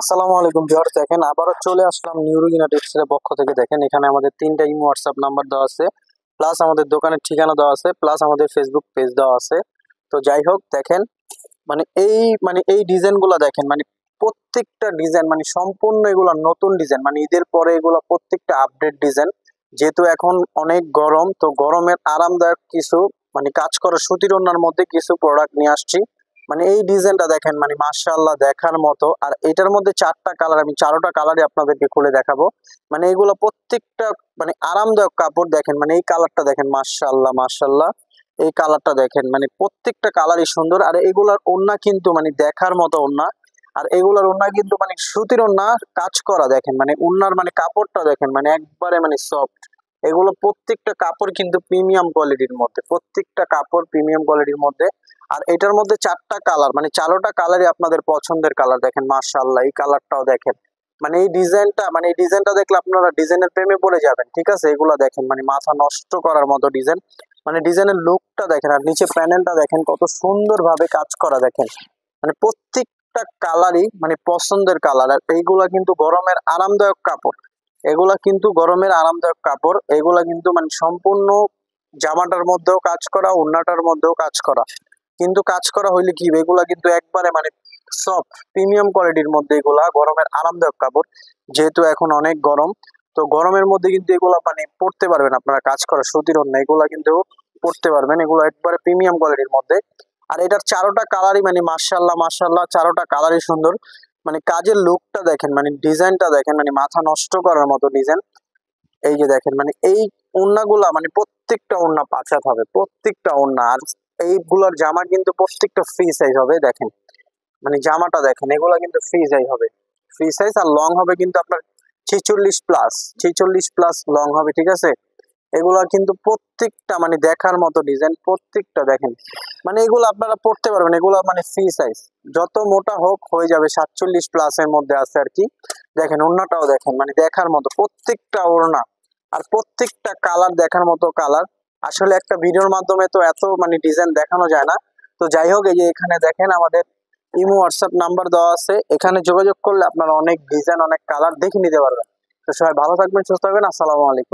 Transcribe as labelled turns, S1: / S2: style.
S1: আসসালামু আলাইকুম ভিউয়ার্স, দেখেন আবারও চলে আসলাম নিউরোগিনা টেক্সটাইলের পক্ষ থেকে। দেখেন এখানে আমাদের তিনটা ইমো হোয়াটসঅ্যাপ নাম্বার দেওয়া আছে, প্লাস আমাদের দোকানের ঠিকানা দেওয়া আছে, প্লাস আমাদের ফেসবুক পেজ দেওয়া আছে। তো যাই হোক, দেখেন এই ডিজাইনগুলো দেখেন, প্রত্যেকটা ডিজাইন সম্পূর্ণ এগুলা নতুন ডিজাইন, ঈদের পরে এগুলা প্রত্যেকটা আপডেট ডিজাইন। যেহেতু এখন অনেক গরম, তো গরমের আরামদায়ক কিছু কাজ করা সুতির ওড়নার মধ্যে কিছু প্রোডাক্ট নিয়ে আসছি। এই ডিজাইনটা দেখেন, মাশাআল্লাহ দেখার মতো। আর এটার মধ্যে চারটা কালার, আমি চারোটা কালারই আপনাদেরকে খুলে দেখাবো। এগুলো প্রত্যেকটা আরামদায়ক কাপড়। দেখেন এই কালারটা দেখেন, মাশাআল্লাহ মাশাআল্লাহ। এই কালারটা দেখেন, প্রত্যেকটা কালারই সুন্দর। আর এগুলার ওড়না কিন্তু দেখার মতো ওড়না। আর এগুলার ওড়না কিন্তু সুতির ওড়না, কাজ করা। দেখেন ওড়নার কাপড়টা দেখেন, একবারে সফট। এগুলো প্রত্যেকটা কাপড় কিন্তু প্রিমিয়াম কোয়ালিটির মধ্যে, প্রত্যেকটা কাপড় প্রিমিয়াম কোয়ালিটির মধ্যে। আর এটার মধ্যে চারটা কালার, চারোটা কালারই আপনাদের পছন্দের কালার। দেখেন মাশাআল্লাহ, এই কালারটাও দেখেন। এই ডিজাইনটা দেখলে আপনারা ডিজাইনের প্রেমে পড়ে যাবেন। ঠিক আছে, এগুলা দেখেন মাথা নষ্ট করার মতো ডিজাইন। ডিজাইনের লুকটা দেখেন, আর নিচে প্যানেলটা দেখেন কত সুন্দর ভাবে কাজ করা। দেখেন প্রত্যেকটা কালারই পছন্দের কালার। আর এইগুলা কিন্তু গরমের আরামদায়ক কাপড়। এগুলা কিন্তু গরমের আরামদায়ক কাপড়। এগুলা কিন্তু সম্পূর্ণ জামাটার মধ্যেও কাজ করা, ওড়নাটার মধ্যেও কাজ করা। কিন্তু কাজ করা হইলে কি, এগুলা কিন্তু একবারে সফট প্রিমিয়াম কোয়ালিটির মধ্যে। এগুলা গরমের আরামদায়ক কাপড়। যেহেতু এখন অনেক গরম, তো গরমের মধ্যে কিন্তু এগুলা পড়তে পারবেন আপনারা। কাজ করা সুতির ওড়না, এগুলা কিন্তু পড়তে পারবেন। এগুলো একবারে প্রিমিয়াম কোয়ালিটির মধ্যে। আর এটার চারোটা কালারই মাশাআল্লাহ মাশাআল্লাহ, চারোটা কালারই সুন্দর। কাজের লুকটা দেখেন, ডিজাইনটা দেখেন, মাথা নষ্ট করার মতো ডিজাইন। এই যে দেখেন এই ওড়নাগুলা প্রত্যেকটা ওড়না পাঁচাত হবে, প্রত্যেকটা ওড়না। আর এইগুলার জামা কিন্তু প্রত্যেকটা ফ্রি সাইজ হবে। দেখেন জামাটা দেখেন, এগুলা কিন্তু ফ্রি সাইজ হবে, ফ্রি সাইজ। আর লং হবে কিন্তু আপনার 46+, 46+ লং হবে। ঠিক আছে, এগুলা কিন্তু প্রত্যেকটা দেখার মতো ডিজাইন। প্রত্যেকটা দেখেন এগুলো আপনারা পড়তে পারবেন। এগুলা ফ্রি সাইজ, যত মোটা হোক হয়ে যাবে। 47+ এর মধ্যে আছে আর কি। দেখেন ওড়নাটাও দেখেন, দেখার মতো প্রত্যেকটা ওড়না। আর প্রত্যেকটা কালার দেখার মতো কালার। আসলে একটা ভিডিওর মাধ্যমে তো এত ডিজাইন দেখানো যায় না। তো যাই হোক, এই যে এখানে দেখেন আমাদের ইমো হোয়াটসঅ্যাপ নাম্বার দেওয়া আছে। এখানে যোগাযোগ করলে আপনারা অনেক ডিজাইন, অনেক কালার দেখে নিতে পারবেন। তো সবাই ভালো থাকবেন, সুস্থ থাকবেন। আসসালামু আলাইকুম।